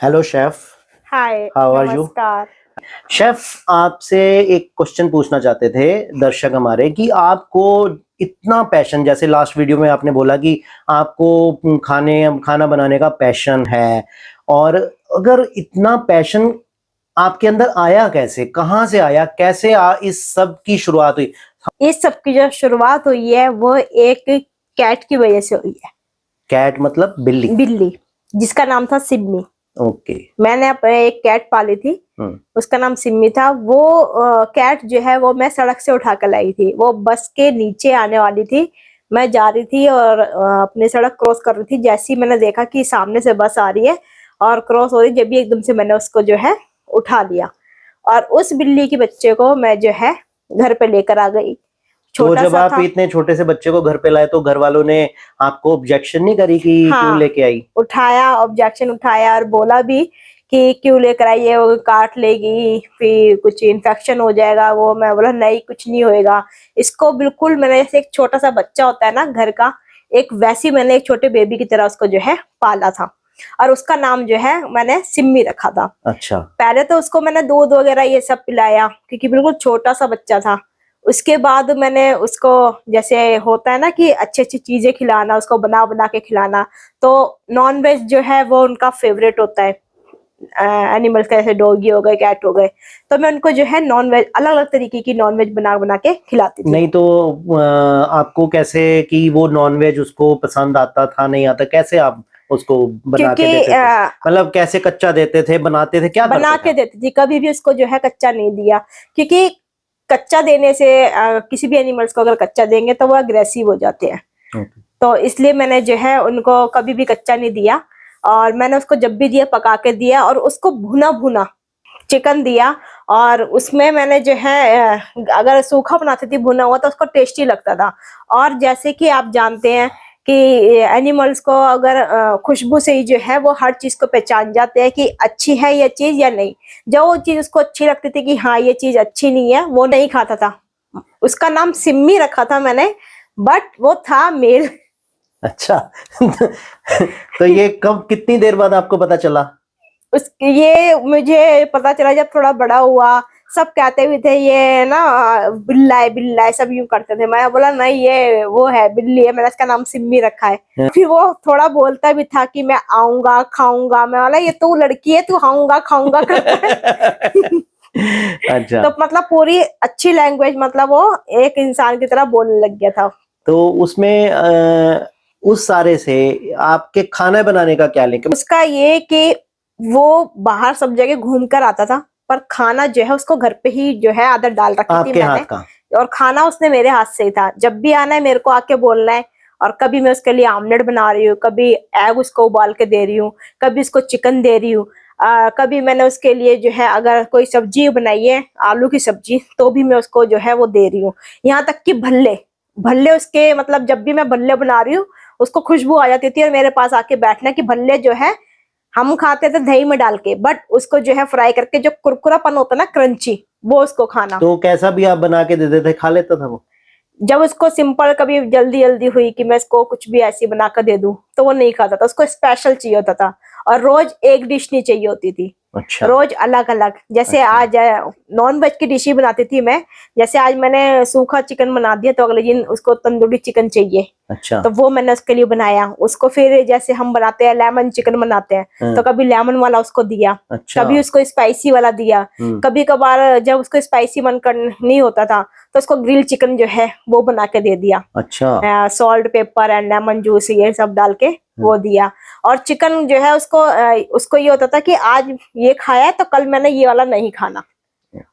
Hello chef, hi. How are you? नमस्कार। Chef, आपसे एक क्वेश्चन पूछना चाहते थे दर्शक हमारे कि आपको इतना पैशन, जैसे लास्ट वीडियो में आपने बोला कि आपको खाना बनाने का पैशन है, और अगर इतना पैशन आपके अंदर आया कैसे, कहाँ से आया, कैसे इस सब की शुरुआत हुई? इस सब की जो शुरुआत हुई है वो एक कैट की वजह से हुई है। कैट मतलब बिल्ली? बिल्ली, जिसका नाम था सिम्मी। ओके। मैंने अपने एक कैट पाली थी, उसका नाम सिम्मी था। वो कैट जो है वो मैं सड़क से उठा कर लाई थी। वो बस के नीचे आने वाली थी, मैं जा रही थी और अपनी सड़क क्रॉस कर रही थी। जैसे ही मैंने देखा कि सामने से बस आ रही है और क्रॉस हो रही, जब भी एकदम से मैंने उसको जो है उठा लिया और उस बिल्ली के बच्चे को मैं जो है घर पे लेकर आ गई। तो जब आप था। इतने छोटे से बच्चे को घर पे लाए तो घर वालों ने आपको ऑब्जेक्शन नहीं करी कि क्यों लेके आई? उठाया, ऑब्जेक्शन उठाया और बोला भी कि क्यों लेकर आई है, वो काट लेगी, फिर कुछ इन्फेक्शन हो जाएगा। वो मैं बोला नहीं, कुछ नहीं होएगा इसको। बिल्कुल मैंने जैसे एक छोटा सा बच्चा होता है ना घर का, एक वैसी मैंने एक छोटे बेबी की तरह उसको जो है पाला था। और उसका नाम जो है मैंने सिम्मी रखा था। अच्छा। पहले तो उसको मैंने दूध वगैरह ये सब पिलाया क्योंकि बिल्कुल छोटा सा बच्चा था। उसके बाद मैंने उसको, जैसे होता है ना कि अच्छी अच्छी चीजें खिलाना, उसको बना बना के खिलाना। तो नॉन वेज जो है वो उनका फेवरेट होता है, एनिमल्स का, जैसे डॉगी हो गए, कैट हो गए। तो मैं उनको जो है नॉन वेज, अलग अलग तरीके की नॉन वेज बना बना के खिलाती थी। नहीं तो आपको कैसे कि वो नॉन वेज उसको पसंद आता था, नहीं आता, कैसे आप उसको बना के देते थे? मतलब कैसे कच्चा देते थे, बनाते थे, क्या बना के देती थी। कभी भी उसको जो है कच्चा नहीं दिया, क्योंकि कच्चा देने से किसी भी एनिमल्स को अगर कच्चा देंगे तो वो अग्रेसिव हो जाते हैं। तो इसलिए मैंने जो है उनको कभी भी कच्चा नहीं दिया। और मैंने उसको जब भी दिया पका के दिया, और उसको भुना भुना चिकन दिया। और उसमें मैंने जो है अगर सूखा बनाती थी भुना हुआ तो उसको टेस्टी लगता था। और जैसे कि आप जानते हैं कि एनिमल्स को अगर खुशबू से ही जो है वो हर चीज को पहचान जाते हैं कि अच्छी है ये चीज या नहीं। जो वो चीज उसको अच्छी लगती थी कि हाँ ये चीज अच्छी नहीं है, वो नहीं खाता था। उसका नाम सिम्मी रखा था मैंने, बट वो था मेल। अच्छा। तो ये कब, कितनी देर बाद आपको पता चला? ये मुझे पता चला जब थोड़ा बड़ा हुआ। सब कहते भी थे ये ना बिल्ला है, बिल्ला है, सब यूं करते थे। मैं बोला नहीं, ये वो है, बिल्ली है, मैंने इसका नाम सिम्मी रखा है। फिर वो थोड़ा बोलता भी था कि मैं आऊंगा खाऊंगा। मैं बोला ये तू लड़की है, तू आऊंगा खाऊंगा करता है। अच्छा। तो मतलब पूरी अच्छी लैंग्वेज, मतलब वो एक इंसान की तरह बोलने लग गया था। तो उसमें उस सारे से आपके खाना बनाने का क्या लिंक? उसका ये कि वो बाहर सब जगह घूम कर आता था, पर खाना जो है उसको घर पे ही जो है आदत डाल रखी थी मैंने। हाथ का? और खाना उसने मेरे हाथ से ही था। जब भी आना है मेरे को आके बोलना है। और कभी मैं उसके लिए आमलेट बना रही हूँ, कभी एग उसको उबाल के दे रही हूँ, कभी उसको चिकन दे रही हूँ। कभी मैंने उसके लिए जो है अगर कोई सब्जी बनाई है, आलू की सब्जी, तो भी मैं उसको जो है वो दे रही हूँ। यहाँ तक कि भल्ले भल्ले उसके, मतलब जब भी मैं भल्ले बना रही हूँ उसको खुशबू आ जाती थी और मेरे पास आके बैठना कि भल्ले जो है हम खाते थे दही में डाल के, बट उसको जो है फ्राई करके जो कुरकुरापन होता है ना, क्रंची, वो उसको खाना। तो कैसा भी आप बना के देते थे, खा लेता था वो? जब उसको सिंपल, कभी जल्दी जल्दी हुई कि मैं इसको कुछ भी ऐसी बनाकर दे दूं, तो वो नहीं खाता था। उसको स्पेशल चाहिए होता था और रोज एक डिश नहीं चाहिए होती थी। अच्छा। रोज अलग अलग। जैसे अच्छा। आज नॉन वेज की डिश ही बनाती थी मैं। जैसे आज मैंने सूखा चिकन बना दिया तो अगले दिन उसको तंदूरी चिकन चाहिए। अच्छा। तो वो मैंने उसके लिए बनाया। उसको फिर जैसे हम बनाते हैं लेमन चिकन बनाते हैं, तो कभी लेमन वाला उसको दिया। अच्छा। कभी उसको स्पाइसी वाला दिया। कभी कभार जब उसको स्पाइसी मन कर नहीं होता था तो उसको ग्रिल चिकन जो है वो बना के दे दिया। अच्छा। Salt, paper and lemon juice ये सब डाल के वो दिया। और चिकन जो है उसको ये होता था कि आज ये खाया है तो कल मैंने ये वाला नहीं खाना।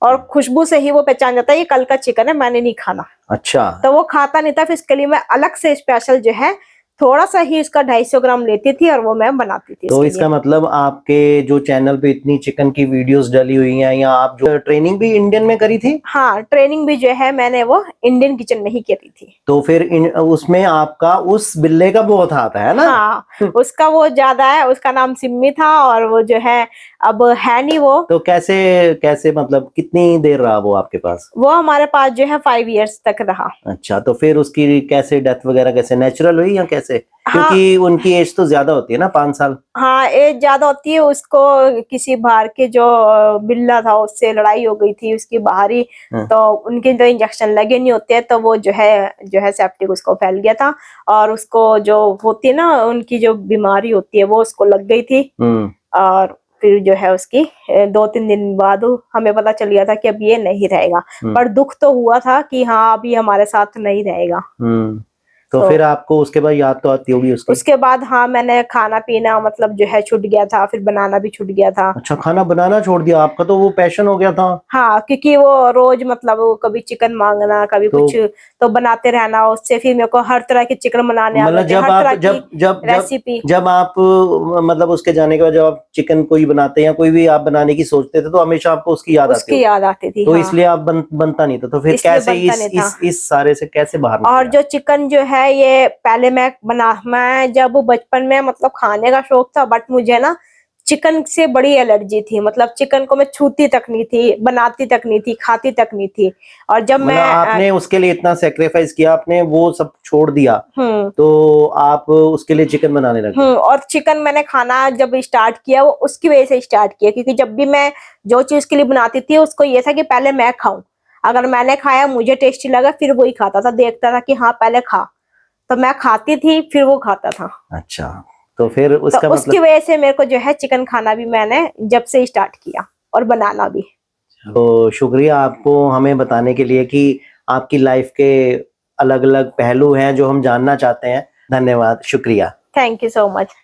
और खुशबू से ही वो पहचान जाता है ये कल का चिकन है, मैंने नहीं खाना। अच्छा। तो वो खाता नहीं था। फिर इसके लिए मैं अलग से स्पेशल जो है थोड़ा सा ही उसका 250 ग्राम लेती थी और वो मैं बनाती थी। तो इसका मतलब आपके जो चैनल पे इतनी चिकन की वीडियोस डली हुई हैं, या आप जो ट्रेनिंग भी इंडियन में करी थी? हाँ, ट्रेनिंग भी जो है मैंने वो इंडियन किचन में ही करी थी। तो फिर उसमें आपका उस बिल्ले का बहुत हाथ है ना? हाँ, उसका वो ज्यादा है। उसका नाम सिम्मी था और वो जो है अब है नहीं वो। तो कैसे कैसे मतलब कितनी देर रहा वो आपके पास? वो हमारे पास जो है 5 इयर्स तक रहा। अच्छा, तो फिर उसकी कैसे डेथ वगैरह, कैसे नेचुरल हुई या कैसे? से, क्योंकि उनकी एज तो ज्यादा होती है ना, 5 साल। हाँ, एज ज्यादा होती है। उसको किसी बाहर के जो बिल्ला था उससे लड़ाई हो गई थी उसकी बाहरी, तो उनके जो इंजेक्शन लगे नहीं होते तो वो जो है सेप्टिक उसको फैल गया था, और उसको जो होती है ना उनकी जो बीमारी होती है वो उसको लग गई थी। और फिर जो है उसकी 2-3 दिन बाद हमें पता चल गया था कि अब ये नहीं रहेगा, पर दुख तो हुआ था कि हाँ अभी हमारे साथ नहीं रहेगा। तो फिर आपको उसके बाद याद तो आती होगी उसकी? उसके बाद हाँ, मैंने खाना पीना मतलब जो है छूट गया था, फिर बनाना भी छूट गया था। अच्छा, खाना बनाना छोड़ दिया? आपका तो वो पैशन हो गया था। हाँ, क्योंकि वो रोज मतलब कभी चिकन मांगना, कभी कुछ तो बनाते रहना, उससे फिर मेरे को हर तरह के चिकन बनाने आ गए थे, हर तरह की रेसिपी। जब आप मतलब उसके जाने के बाद जब आप चिकन कोई बनाते या कोई भी आप बनाने की सोचते थे तो हमेशा आपको उसकी याद आती थी। तो इसलिए आप बनता नहीं था, तो फिर कैसे इस सारे से कैसे बाहर? और जो चिकन जो है ये पहले मैं जब बचपन में मतलब खाने का शौक था, बट मुझे ना चिकन से बड़ी एलर्जी थी। मतलब चिकन को मैं छूती तक नहीं थी, बनाती तक नहीं थी, खाती तक नहीं थी। और जब आपने उसके लिए इतना सेक्रीफाइस किया, आपने वो सब छोड़ दिया, तो आप उसके लिए चिकन बनाने लगे। और चिकन मैंने खाना जब स्टार्ट किया वो उसकी वजह से स्टार्ट किया, क्योंकि जब भी मैं जो चीज के लिए बनाती थी उसको ये था कि पहले मैं खाऊं, अगर मैंने खाया मुझे टेस्टी लगा फिर वही खाता था, देखता था कि हाँ पहले खा, तो मैं खाती थी फिर वो खाता था। अच्छा, तो फिर उसका तो उसकी वजह से मेरे को जो है चिकन खाना भी मैंने जब से स्टार्ट किया और बनाना भी। तो शुक्रिया आपको हमें बताने के लिए कि आपकी लाइफ के अलग अलग पहलू हैं जो हम जानना चाहते हैं। धन्यवाद, शुक्रिया। Thank you so much.